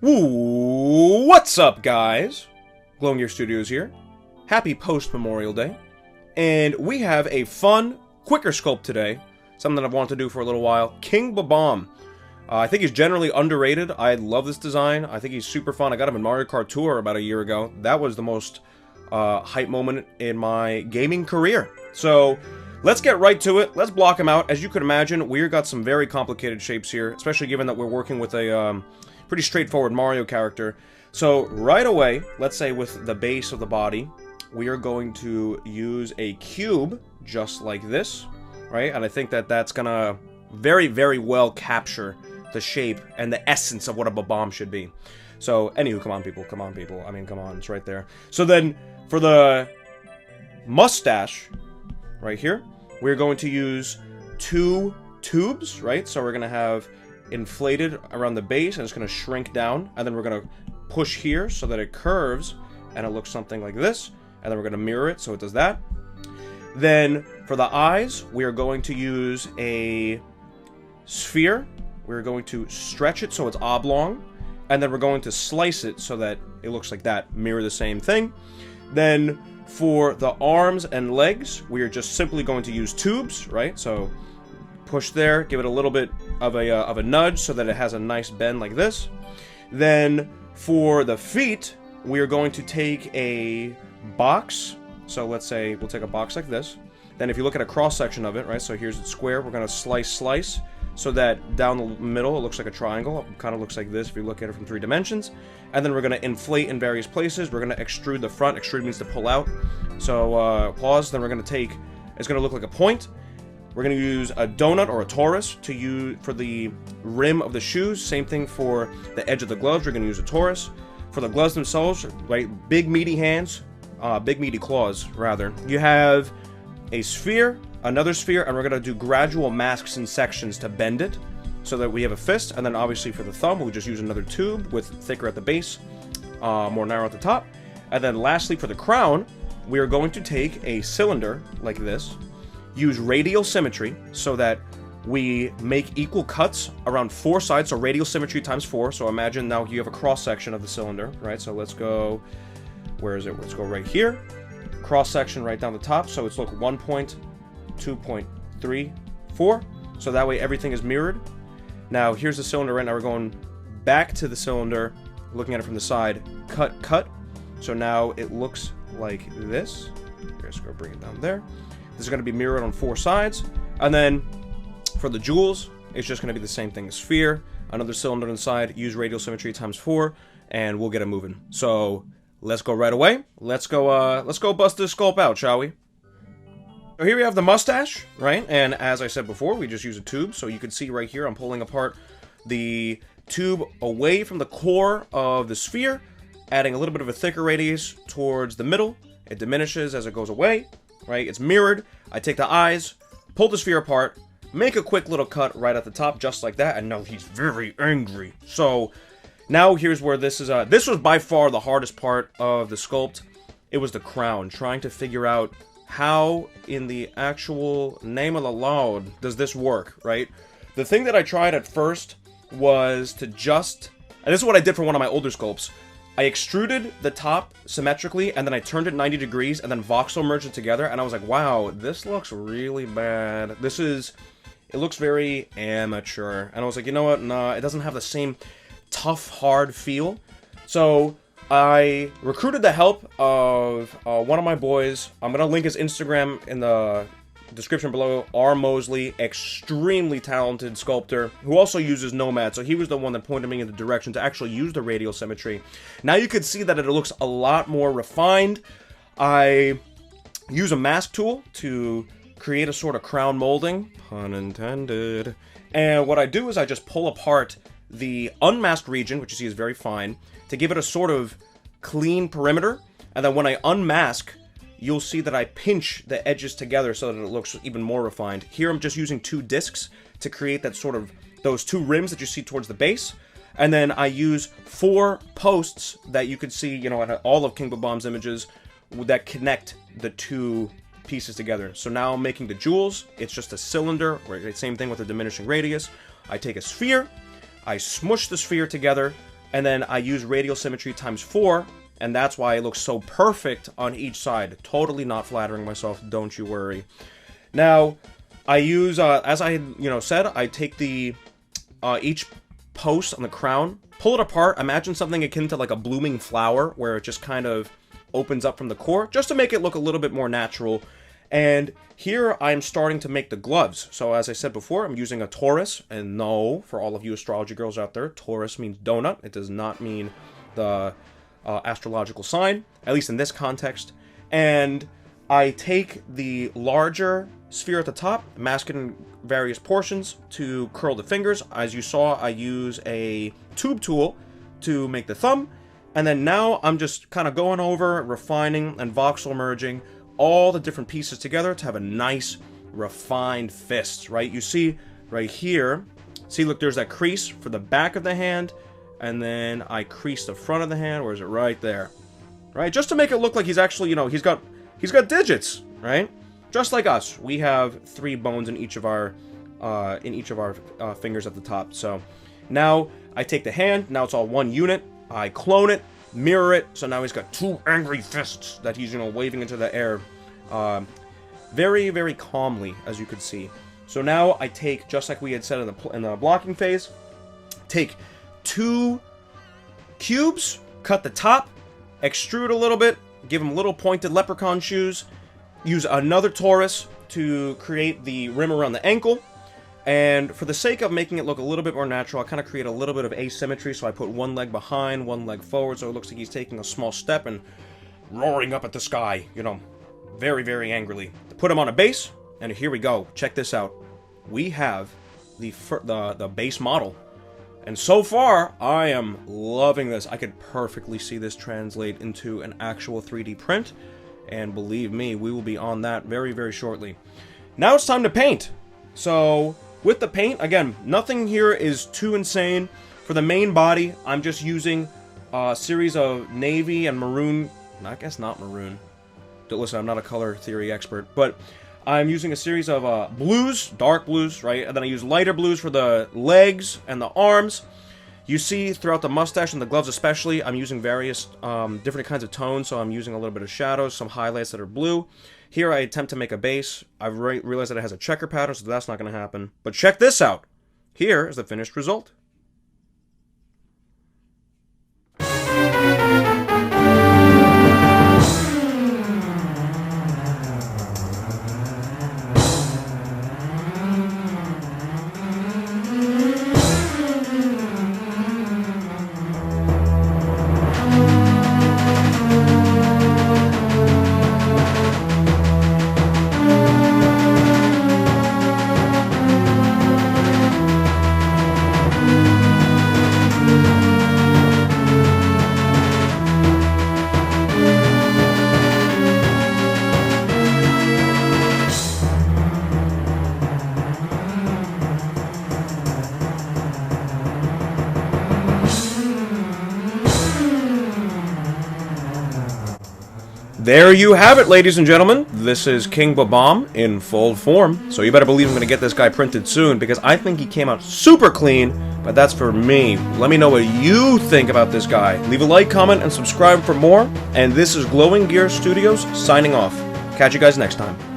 Woo! What's up, guys? Glowing Gear Studios here. Happy post-Memorial Day. And we have a fun, quicker sculpt today. Something that I've wanted to do for a little while. King Bob-Omb. I think he's generally underrated. I love this design. I think he's super fun. I got him in Mario Kart Tour about a year ago. That was the most hype moment in my gaming career. So, let's get right to it. Let's block him out. As you could imagine, we've got some very complicated shapes here, especially given that we're working with a pretty straightforward Mario character. So, right away, let's say with the base of the body, we are going to use a cube, just like this, right? And I think that that's gonna very, very well capture the shape and the essence of what a Bob-Omb should be. So, anywho, come on, people. Come on, people. I mean, come on. It's right there. So then, for the mustache, right here, we're going to use two tubes, right? So we're going to have inflated around the base, and it's going to shrink down. And then we're going to push here so that it curves, and it looks something like this. And then we're going to mirror it so it does that. Then, for the eyes, we are going to use a sphere. We're going to stretch it so it's oblong. And then we're going to slice it so that it looks like that. Mirror the same thing. Then, for the arms and legs, we are just simply going to use tubes, right? So, push there, give it a little bit of a nudge so that it has a nice bend like this. Then, for the feet, we are going to take a box. So, let's say we'll take a box like this. Then, if you look at a cross-section of it, right? So, here's the square. We're going to slice, so that down the middle, it looks like a triangle. It kind of looks like this if you look at it from 3 dimensions. And then we're going to inflate in various places. We're going to extrude the front. Extrude means to pull out. So, pause. Then we're going to take, it's going to look like a point. We're going to use a donut or a torus to use for the rim of the shoes. Same thing for the edge of the gloves. We're going to use a torus. For the gloves themselves, right, big meaty hands, big meaty claws, rather. You have a sphere, another sphere, and we're going to do gradual masks and sections to bend it so that we have a fist. And then obviously for the thumb, we'll just use another tube with thicker at the base, more narrow at the top. And then lastly for the crown, we are going to take a cylinder like this, use radial symmetry so that we make equal cuts around 4 sides, so radial symmetry times 4. So imagine now you have a cross section of the cylinder, right? So let's go, where is it? Let's go right here. Cross section right down the top, so it's look 1 point, 2 point, 3, 4. So that way everything is mirrored. Now here's the cylinder. Right now we're going back to the cylinder, looking at it from the side. Cut. So now it looks like this. Let's go bring it down there. This is going to be mirrored on 4 sides. And then for the jewels, it's just going to be the same thing. A sphere, another cylinder inside. Use radial symmetry times 4, and we'll get it moving. So let's go right away. Let's go bust this sculpt out, shall we? So here we have the mustache, right? And as I said before, we just use a tube. So you can see right here, I'm pulling apart the tube away from the core of the sphere, adding a little bit of a thicker radius towards the middle. It diminishes as it goes away, right? It's mirrored. I take the eyes, pull the sphere apart, make a quick little cut right at the top, just like that. And now he's very angry. So now here's where this is. This was by far the hardest part of the sculpt. It was the crown, trying to figure out how in the actual name of the Lord does this work, right? The thing that I tried at first was to just, and this is what I did for one of my older sculpts. I extruded the top symmetrically, and then I turned it 90 degrees, and then voxel merged it together, and I was like, wow, this looks really bad. It looks very amateur. And I was like, you know what? Nah, it doesn't have the same tough, hard feel. So I recruited the help of one of my boys. I'm going to link his Instagram in the description below. R. Mosley, extremely talented sculptor who also uses Nomad. So he was the one that pointed me in the direction to actually use the radial symmetry. Now you can see that it looks a lot more refined. I use a mask tool to create a sort of crown molding, pun intended. And what I do is I just pull apart the unmasked region, which you see is very fine, to give it a sort of clean perimeter. And then when I unmask, you'll see that I pinch the edges together so that it looks even more refined. Here I'm just using 2 discs to create that sort of, those 2 rims that you see towards the base. And then I use 4 posts that you could see, you know, in all of King Bob-Omb's images that connect the 2 pieces together. So now I'm making the jewels. It's just a cylinder, same thing with a diminishing radius. I take a sphere, I smush the sphere together and then I use radial symmetry times 4, and that's why it looks so perfect on each side. Totally not flattering myself, don't you worry. Now, I use, as I said, I take the each post on the crown, pull it apart, imagine something akin to like a blooming flower, where it just kind of opens up from the core, just to make it look a little bit more natural. And here I'm starting to make the gloves. So as I said before, I'm using a torus, and no, for all of you astrology girls out there, torus means donut. It does not mean the astrological sign, at least in this context. And I take the larger sphere at the top, mask it in various portions to curl the fingers. As you saw, I use a tube tool to make the thumb. And then now I'm just kind of going over, refining, and voxel merging all the different pieces together to have a nice, refined fist, right? You see right here, see, look, there's that crease for the back of the hand, and then I crease the front of the hand. Where is it? Right there, right? Just to make it look like he's actually, he's got digits, right? Just like us, we have 3 bones in each of our fingers at the top. So now I take the hand. Now it's all one unit. I clone it, mirror it. So now he's got 2 angry fists that he's waving into the air, very, very calmly, as you could see. So now I take, just like we had said in the blocking phase, take 2 cubes, cut the top, extrude a little bit, give him little pointed leprechaun shoes, use another torus to create the rim around the ankle, and for the sake of making it look a little bit more natural, I kind of create a little bit of asymmetry, so I put one leg behind, one leg forward, so it looks like he's taking a small step and roaring up at the sky, very, very angrily. Put him on a base, and here we go. Check this out. We have the base model. And so far, I am loving this. I could perfectly see this translate into an actual 3D print. And believe me, we will be on that very, very shortly. Now it's time to paint. So, with the paint, again, nothing here is too insane. For the main body, I'm just using a series of navy and maroon. I guess not maroon. Listen, I'm not a color theory expert. But I'm using a series of blues, dark blues, right? And then I use lighter blues for the legs and the arms. You see throughout the mustache and the gloves especially, I'm using various different kinds of tones. So I'm using a little bit of shadows, some highlights that are blue. Here I attempt to make a base. I've realized that it has a checker pattern, so that's not going to happen. But check this out. Here is the finished result. There you have it, ladies and gentlemen. This is King Bob-Omb in full form. So you better believe I'm going to get this guy printed soon, because I think he came out super clean, but that's for me. Let me know what you think about this guy. Leave a like, comment, and subscribe for more. And this is Glowing Gear Studios signing off. Catch you guys next time.